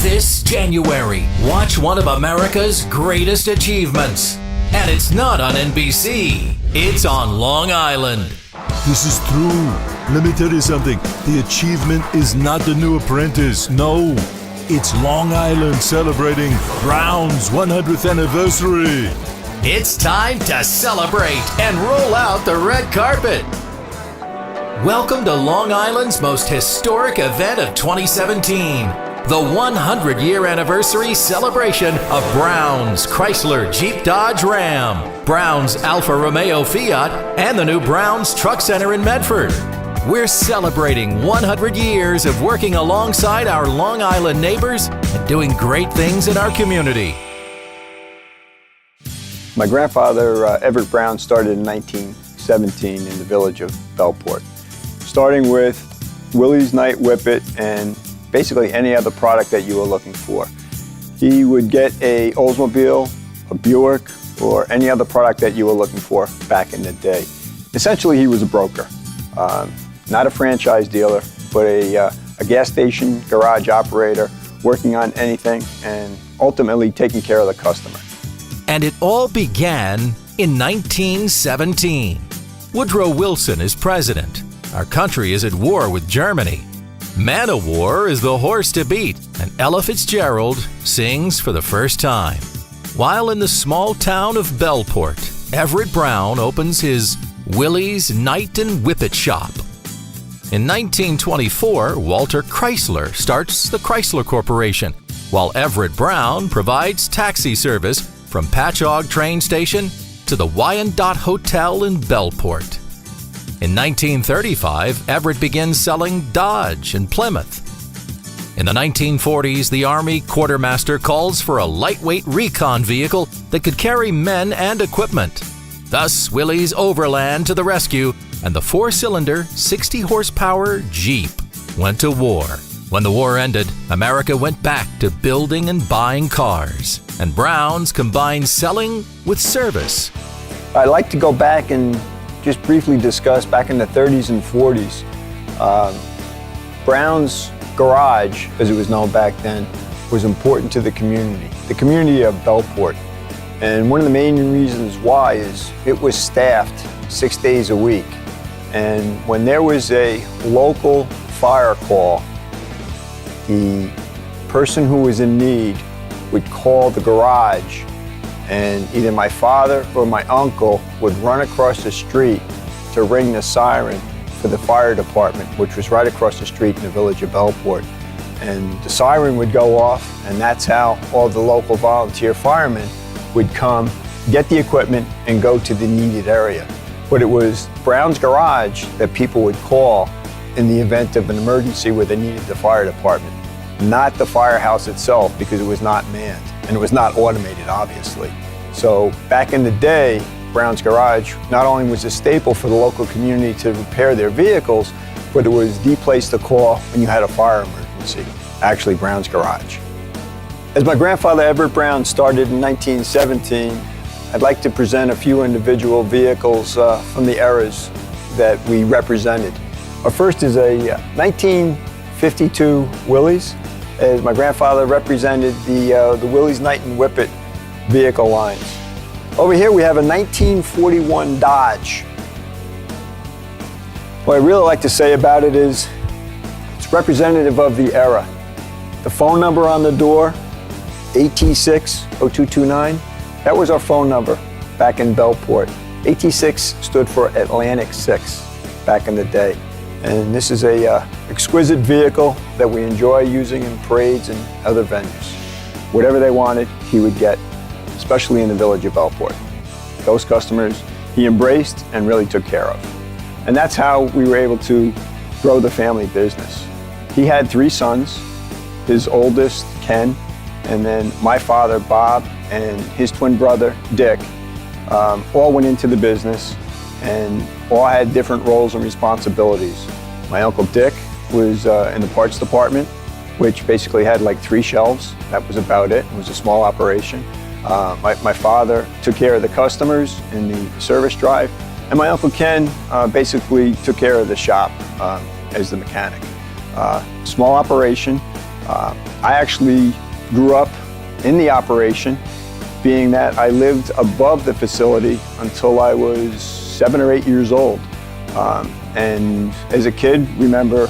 This January, watch one of America's greatest achievements. And it's not on NBC, it's on Long Island. This is true. Let me tell you something. The achievement is not The New Apprentice. No. It's Long Island celebrating Brown's 100th anniversary. It's time to celebrate and roll out the red carpet. Welcome to Long Island's most historic event of 2017. The 100-year anniversary celebration of Brown's Chrysler Jeep Dodge Ram, Brown's Alfa Romeo Fiat, and the new Brown's Truck Center in Medford. We're celebrating 100 years of working alongside our Long Island neighbors and doing great things in our community. My grandfather, Everett Brown, started in 1917 in the village of Bellport, starting with Willie's Night Whippet and basically any other product that you were looking for. He would get a Oldsmobile, a Buick, or any other product that you were looking for back in the day. Essentially, he was a broker, not a franchise dealer, but a gas station garage operator working on anything and ultimately taking care of the customer. And it all began in 1917. Woodrow Wilson is president. Our country is at war with Germany. Man-O-War is the horse to beat, and Ella Fitzgerald sings for the first time. While in the small town of Bellport, Everett Brown opens his Willie's Night and Whippet shop. In 1924, Walter Chrysler starts the Chrysler Corporation, while Everett Brown provides taxi service from Patchogue train station to the Wyandotte Hotel in Bellport. In 1935, Everett begins selling Dodge and Plymouth. In the 1940s, the Army quartermaster calls for a lightweight recon vehicle that could carry men and equipment. Thus, Willie's Overland to the rescue, and the four-cylinder, 60-horsepower Jeep went to war. When the war ended, America went back to building and buying cars, and Brown's combined selling with service. I'd like to go back and just briefly discuss back in the 30s and 40s. Brown's Garage, as it was known back then, was important to the community of Bellport. And one of the main reasons why is it was staffed 6 days a week. And when there was a local fire call, the person who was in need would call the garage, and either my father or my uncle would run across the street to ring the siren for the fire department, which was right across the street in the village of Bellport. And the siren would go off, and that's how all the local volunteer firemen would come, get the equipment, and go to the needed area. But it was Brown's Garage that people would call in the event of an emergency where they needed the fire department, not the firehouse itself, because it was not manned. And it was not automated, obviously. So back in the day, Brown's Garage not only was a staple for the local community to repair their vehicles, but it was the place to call when you had a fire emergency, actually Brown's Garage. As my grandfather Everett Brown started in 1917, I'd like to present a few individual vehicles from the eras that we represented. Our first is a 1952 Willys, as my grandfather represented the Willie's Night and Whippet vehicle lines. Over here we have a 1941 Dodge. What I really like to say about it is it's representative of the era. The phone number on the door, 826-0229, that was our phone number back in Bellport. 826 stood for Atlantic 6 back in the day. And this is a exquisite vehicle that we enjoy using in parades and other venues. Whatever they wanted, he would get, especially in the village of Bellport. Those customers he embraced and really took care of. And that's how we were able to grow the family business. He had 3 sons, his oldest, Ken, and then my father, Bob, and his twin brother, Dick, all went into the business and all had different roles and responsibilities. My Uncle Dick was in the parts department, which basically had like 3 shelves. That was about it. It was a small operation. My father took care of the customers in the service drive, and my Uncle Ken basically took care of the shop as the mechanic. Small operation, I actually grew up in the operation, being that I lived above the facility until I was 7 or 8 years old. And as a kid, remember,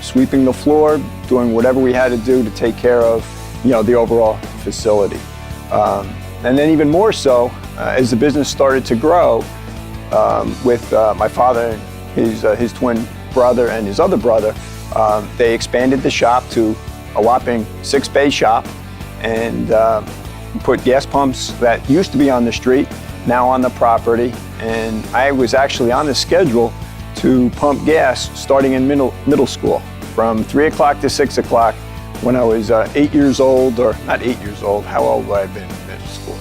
sweeping the floor, doing whatever we had to do to take care of, the overall facility. And then even more so, as the business started to grow, with my father and his twin brother and his other brother, they expanded the shop to a whopping 6-bay shop and put gas pumps that used to be on the street, now on the property. And I was actually on the schedule to pump gas starting in middle school, from 3 o'clock to 6 o'clock when I was 8 years old, or not 8 years old, how old would I have been in middle school?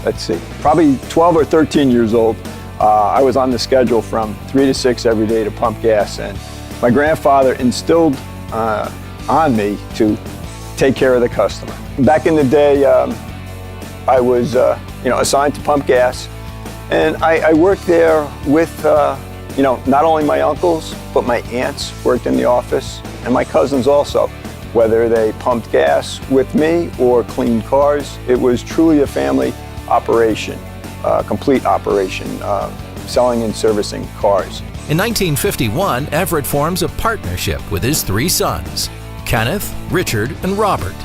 Let's see, probably 12 or 13 years old. I was on the schedule from 3 to 6 every day to pump gas, and my grandfather instilled on me to take care of the customer. Back in the day, I was assigned to pump gas, and I worked there with not only my uncles, but my aunts worked in the office, and my cousins also. Whether they pumped gas with me or cleaned cars, it was truly a family operation, complete operation, selling and servicing cars. In 1951, Everett forms a partnership with his 3 sons, Kenneth, Richard, and Robert.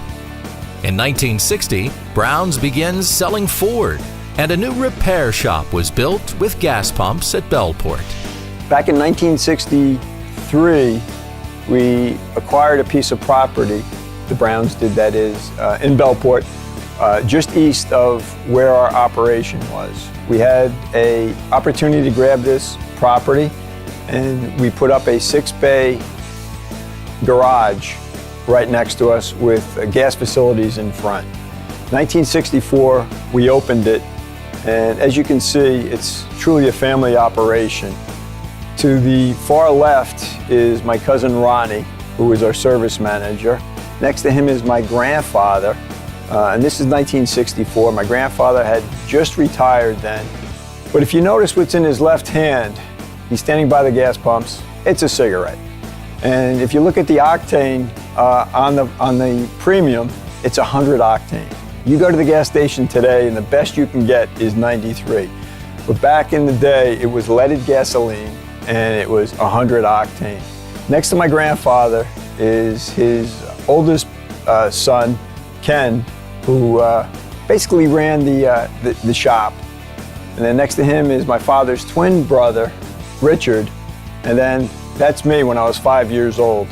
In 1960, Brown's begins selling Ford, and a new repair shop was built with gas pumps at Bellport. Back in 1963, we acquired a piece of property, the Browns did, that is, in Bellport, just east of where our operation was. We had an opportunity to grab this property, and we put up a 6-bay garage right next to us with gas facilities in front. 1964, we opened it, and as you can see, it's truly a family operation. To the far left is my cousin Ronnie, who is our service manager. Next to him is my grandfather, and this is 1964. My grandfather had just retired then. But if you notice what's in his left hand, he's standing by the gas pumps, it's a cigarette. And if you look at the octane on the premium, it's 100 octane. You go to the gas station today and the best you can get is 93. But back in the day, it was leaded gasoline and it was 100 octane. Next to my grandfather is his oldest son, Ken, who basically ran the shop. And then next to him is my father's twin brother, Richard. And then that's me when I was 5 years old.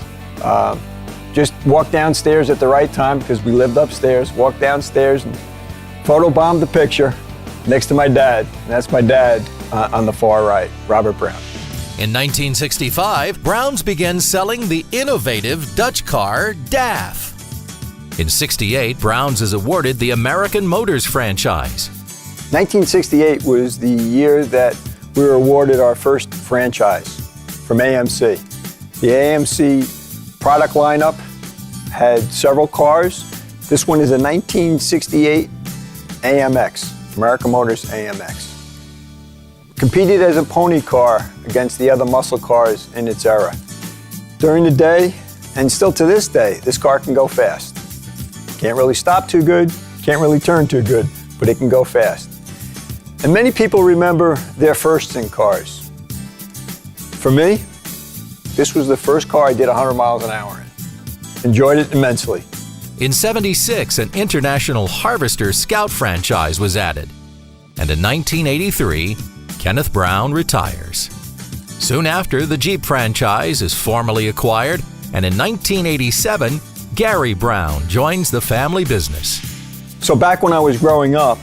Just walked downstairs at the right time because we lived upstairs, walked downstairs and photobombed the picture next to my dad. And that's my dad on the far right, Robert Brown. In 1965, Brown's began selling the innovative Dutch car DAF. In '68, Brown's is awarded the American Motors franchise. 1968 was the year that we were awarded our first franchise from AMC. The AMC product lineup had several cars. This one is a 1968 AMX, American Motors AMX. Competed as a pony car against the other muscle cars in its era. During the day, and still to this day, this car can go fast. Can't really stop too good, can't really turn too good, but it can go fast. And many people remember their firsts in cars. For me, this was the first car I did 100 miles an hour in. Enjoyed it immensely. In '76, an International Harvester Scout franchise was added. And in 1983, Kenneth Brown retires. Soon after, the Jeep franchise is formally acquired, and in 1987, Gary Brown joins the family business. So back when I was growing up,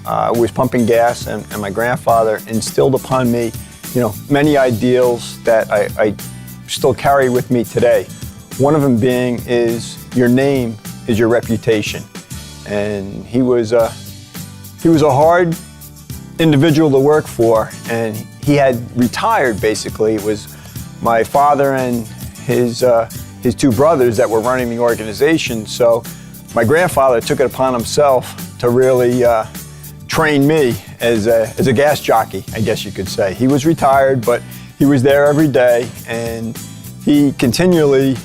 I was pumping gas, and my grandfather instilled upon me, many ideals that I still carry with me today. One of them being is your name is your reputation. And he was a hard individual to work for, and he had retired basically. It was my father and his 2 brothers that were running the organization. So my grandfather took it upon himself to really train me as a gas jockey, I guess you could say. He was retired, but he was there every day, and he continually,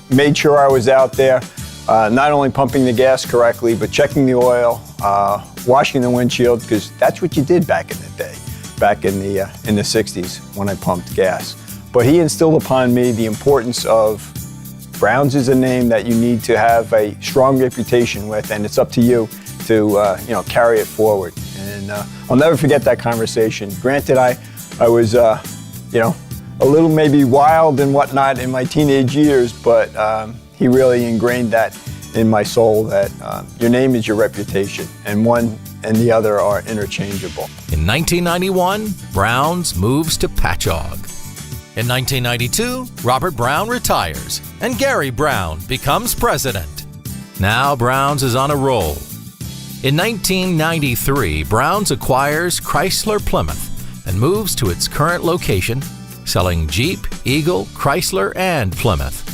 made sure I was out there, not only pumping the gas correctly, but checking the oil, washing the windshield, because that's what you did back in the day, back in the 60s when I pumped gas. But he instilled upon me the importance of Brown's is a name that you need to have a strong reputation with, and it's up to you to carry it forward. And I'll never forget that conversation. Granted, I was a little maybe wild and whatnot in my teenage years, but he really ingrained that in my soul, that your name is your reputation, and one and the other are interchangeable. In 1991, Brown's moves to Patchogue. In 1992, Robert Brown retires and Gary Brown becomes president. Now Brown's is on a roll. In 1993, Brown's acquires Chrysler Plymouth and moves to its current location, selling Jeep, Eagle, Chrysler, and Plymouth.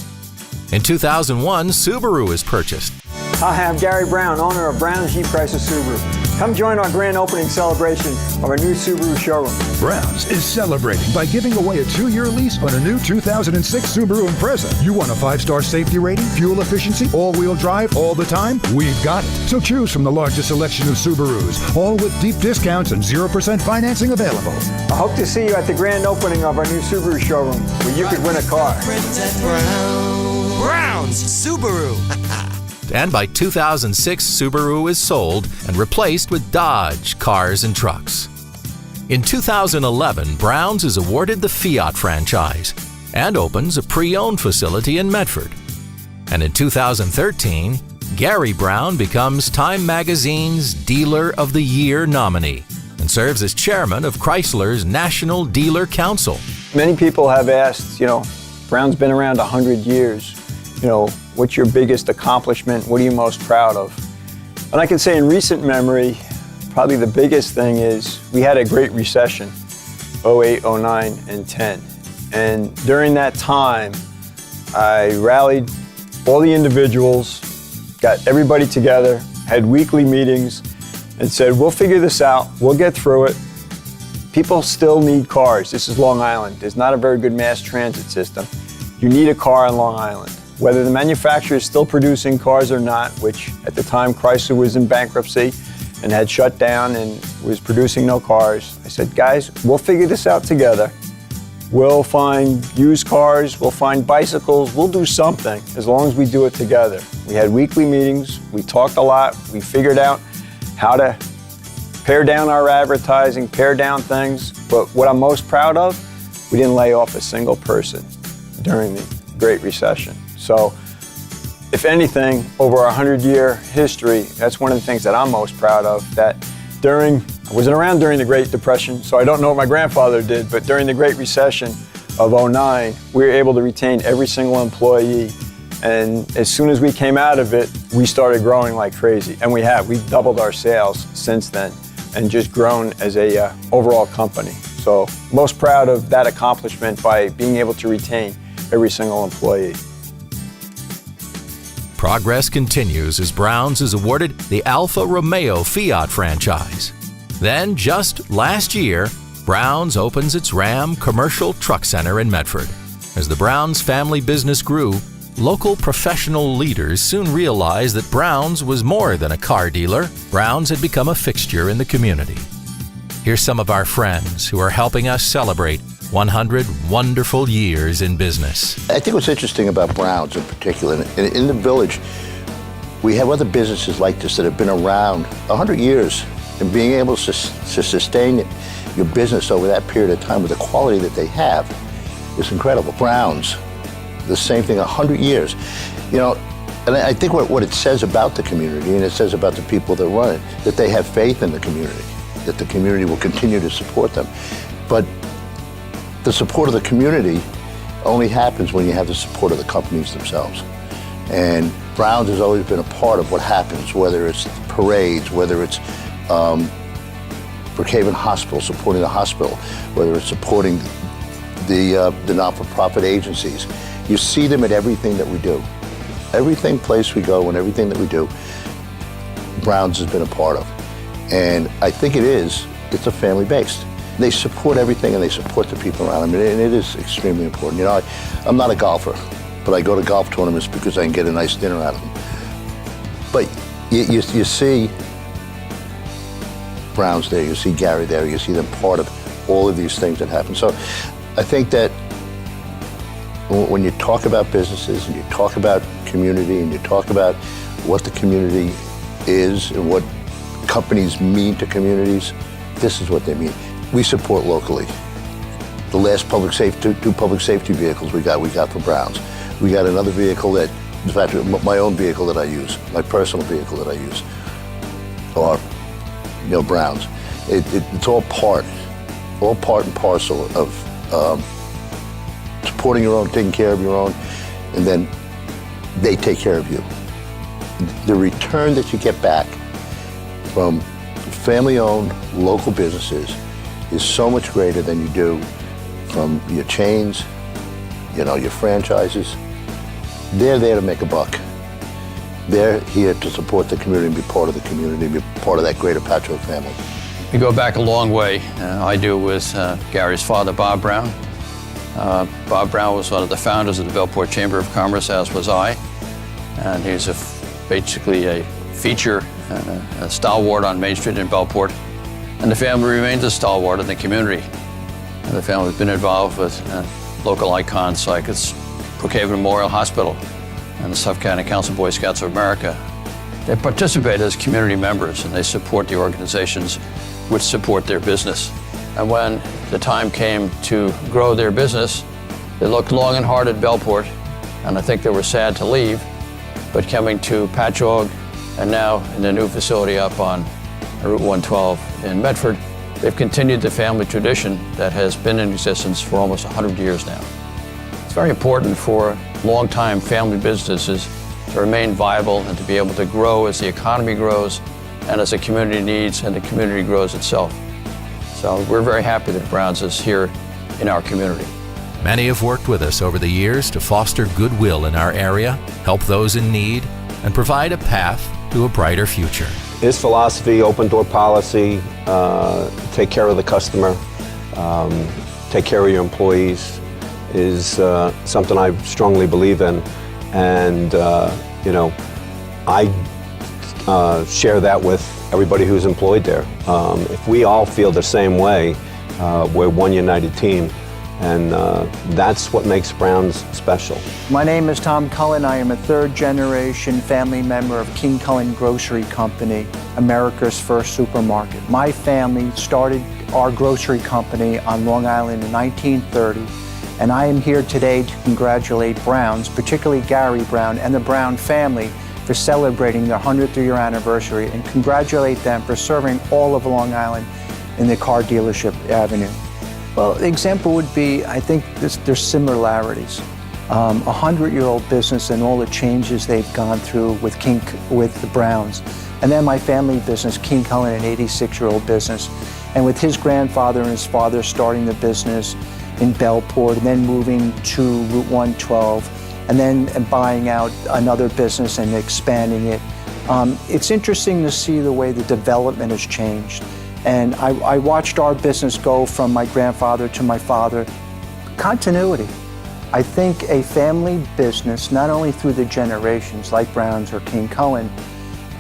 In 2001, Subaru is purchased. Hi, I'm Gary Brown, owner of Brown's Jeep Chrysler Subaru. Come join our grand opening celebration of our new Subaru showroom. Brown's is celebrating by giving away a 2-year lease on a new 2006 Subaru Impreza. You want a 5-star safety rating, fuel efficiency, all-wheel drive all the time? We've got it. So choose from the largest selection of Subarus, all with deep discounts and 0% financing available. I hope to see you at the grand opening of our new Subaru showroom, where you could win a car. Brown's Subaru. And by 2006, Subaru is sold and replaced with Dodge cars and trucks. In 2011, Brown's is awarded the Fiat franchise and opens a pre-owned facility in Medford. And in 2013, Gary Brown becomes Time Magazine's Dealer of the Year nominee and serves as chairman of Chrysler's National Dealer Council. Many people have asked, Brown's been around 100 years. What's your biggest accomplishment? What are you most proud of? And I can say in recent memory, probably the biggest thing is we had a great recession, 08, 09, and 10. And during that time, I rallied all the individuals, got everybody together, had weekly meetings, and said, we'll figure this out, we'll get through it. People still need cars. This is Long Island. There's not a very good mass transit system. You need a car on Long Island. Whether the manufacturer is still producing cars or not, which at the time Chrysler was in bankruptcy and had shut down and was producing no cars, I said, guys, we'll figure this out together. We'll find used cars, we'll find bicycles, we'll do something as long as we do it together. We had weekly meetings, we talked a lot, we figured out how to pare down our advertising, pare down things, but what I'm most proud of, we didn't lay off a single person during the Great Recession. So, if anything, over our 100-year history, that's one of the things that I'm most proud of, that I wasn't around during the Great Depression, so I don't know what my grandfather did, but during the Great Recession of 09, we were able to retain every single employee. And as soon as we came out of it, we started growing like crazy. And we have. We've doubled our sales since then and just grown as a overall company. So, most proud of that accomplishment by being able to retain every single employee. Progress continues as Brown's is awarded the Alfa Romeo Fiat franchise. Then, just last year, Brown's opens its Ram Commercial Truck Center in Medford. As the Brown's family business grew, local professional leaders soon realized that Brown's was more than a car dealer. Brown's had become a fixture in the community. Here's some of our friends who are helping us celebrate 100 wonderful years in business. I think what's interesting about Brown's in particular, in the village, we have other businesses like this that have been around 100 years, and being able to sustain your business over that period of time with the quality that they have is incredible. Brown's, the same thing, 100 years. And I think what it says about the community, and it says about the people that run it, that they have faith in the community, that the community will continue to support them. But the support of the community only happens when you have the support of the companies themselves. And Brown's has always been a part of what happens, whether it's parades, whether it's Brookhaven Hospital, supporting the hospital, whether it's supporting the not-for-profit agencies. You see them at everything that we do. Place we go and everything that we do, Brown's has been a part of. And I think it's a family-based. They support everything and they support the people around them, and it is extremely important. I'm not a golfer, but I go to golf tournaments because I can get a nice dinner out of them. But you see Browns there, you see Gary there, you see them part of all of these things that happen. So I think that when you talk about businesses and you talk about community and you talk about what the community is and what companies mean to communities, this is what they mean. We support locally. The last two public safety vehicles we got for Browns. We got another vehicle that, in fact, my own vehicle that I use, my personal vehicle that I use, or Browns. It's all part and parcel of supporting your own, taking care of your own, and then they take care of you. The return that you get back from family-owned local businesses is so much greater than you do from your chains, your franchises. They're there to make a buck. They're here to support the community and be part of the community, be part of that greater Patchogue family. We go back a long way. I do with Gary's father, Bob Brown. Bob Brown was one of the founders of the Bellport Chamber of Commerce, as was I. And he's basically a feature, a stalwart on Main Street in Bellport. And the family remains a stalwart in the community. And the family's been involved with local icons like its Brookhaven Memorial Hospital and the Suffolk County Council of Boy Scouts of America. They participate as community members and they support the organizations which support their business. And when the time came to grow their business, they looked long and hard at Bellport, and I think they were sad to leave, but coming to Patchogue and now in the new facility up on Route 112 in Medford, they've continued the family tradition that has been in existence for almost 100 years now. It's very important for long-time family businesses to remain viable and to be able to grow as the economy grows and as the community needs and the community grows itself. So we're very happy that Browns is here in our community. Many have worked with us over the years to foster goodwill in our area, help those in need, and provide a path to a brighter future. His philosophy, open door policy, take care of the customer, take care of your employees, is something I strongly believe in. And, I share that with everybody who's employed there. If we all feel the same way, we're one united team. And that's what makes Browns special. My name is Tom Cullen. I am a third-generation family member of King Cullen Grocery Company, America's first supermarket. My family started our grocery company on Long Island in 1930, and I am here today to congratulate Browns, particularly Gary Brown and the Brown family, for celebrating their 100th year anniversary, and congratulate them for serving all of Long Island in the car dealership avenue. Well, the example would be, I think there's similarities. 100-year-old business and all the changes they've gone through with the Browns. And then my family business, King Cullen, an 86-year-old business. And with his grandfather and his father starting the business in Bellport and then moving to Route 112 and then buying out another business and expanding it. It's interesting to see the way the development has changed. And I watched our business go from my grandfather to my father. Continuity. I think a family business, not only through the generations like Browns or King Cullen,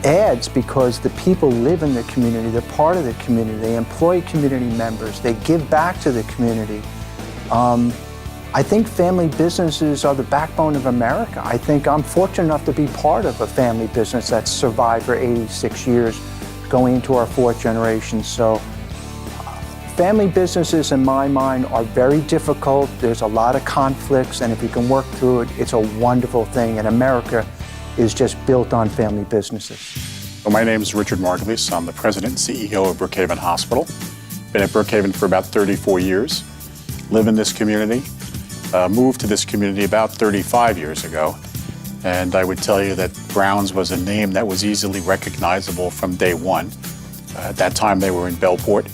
adds because the people live in the community, they're part of the community, they employ community members, they give back to the community. I think family businesses are the backbone of America. I think I'm fortunate enough to be part of a family business that's survived for 86 years, going into our fourth generation. So family businesses, in my mind, are very difficult. There's a lot of conflicts, and if you can work through it, it's a wonderful thing. And America is just built on family businesses. Well, my name is Richard Margulies. I'm the president and CEO of Brookhaven Hospital. Been at Brookhaven for about 34 years. Live in this community. Moved to this community about 35 years ago. And I would tell you that Browns was a name that was easily recognizable from day one. At that time, they were in Bellport.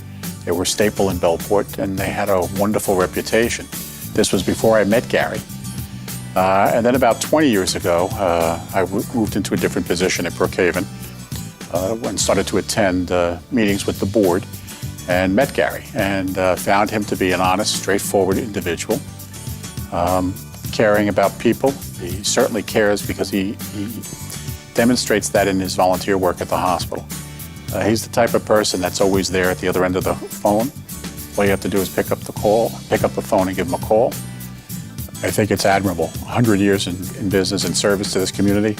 They were staple in Bellport, and they had a wonderful reputation. This was before I met Gary. And then about 20 years ago, I moved into a different position at Brookhaven and started to attend meetings with the board and met Gary and found him to be an honest, straightforward individual, caring about people, He certainly cares because he demonstrates that in his volunteer work at the hospital. He's the type of person that's always there at the other end of the phone. All you have to do is pick up the phone and give him a call. I think it's admirable. 100 years in business and service to this community.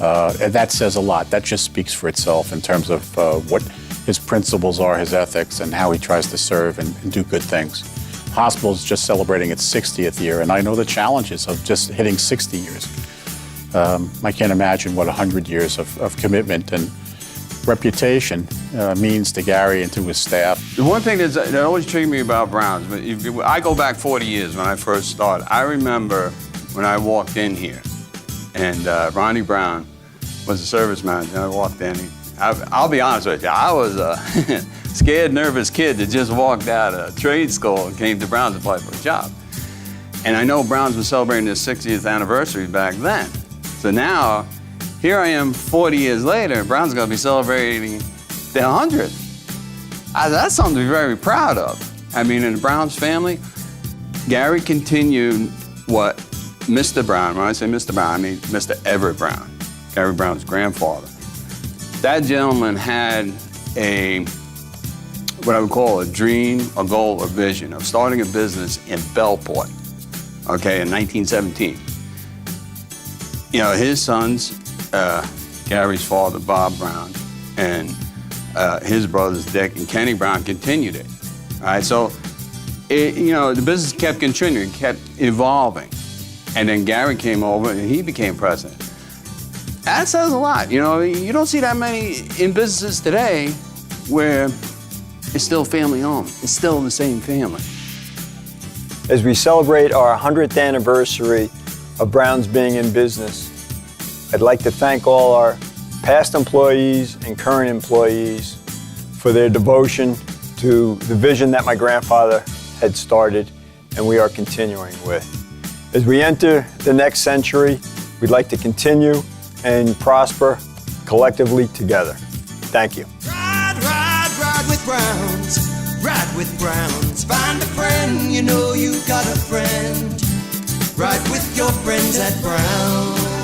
And that says a lot. That just speaks for itself in terms of what his principles are, his ethics, and how he tries to serve and do good things. The hospital is just celebrating its 60th year, and I know the challenges of just hitting 60 years. I can't imagine what 100 years of commitment and reputation means to Gary and to his staff. The one thing that always intrigued me about Browns, I go back 40 years when I first started. I remember when I walked in here, and Ronnie Brown was the service manager, and I walked in. I'll be honest with you, I was a scared, nervous kid that just walked out of trade school and came to Browns to apply for a job. And I know Browns was celebrating their 60th anniversary back then. So now, here I am 40 years later, and Brown's gonna be celebrating their 100th. That's something to be very proud of. I mean, in the Browns family, Gary continued what Mr. Brown, when I say Mr. Brown, I mean Mr. Everett Brown, Gary Brown's grandfather. That gentleman had what I would call a dream, a goal, a vision of starting a business in Bellport, okay, in 1917. You know, his sons, Gary's father, Bob Brown, and his brothers, Dick and Kenny Brown, continued it. All right, so, the business kept continuing, kept evolving. And then Gary came over and he became president. That says a lot. You know, you don't see that many in businesses today where it's still family owned. It's still the same family. As we celebrate our 100th anniversary of Browns being in business, I'd like to thank all our past employees and current employees for their devotion to the vision that my grandfather had started and we are continuing with. As we enter the next century, we'd like to continue and prosper collectively together. Thank you. Ride, ride, ride with Browns. Ride with Browns. Find a friend, you know you got a friend. Ride with your friends at Browns.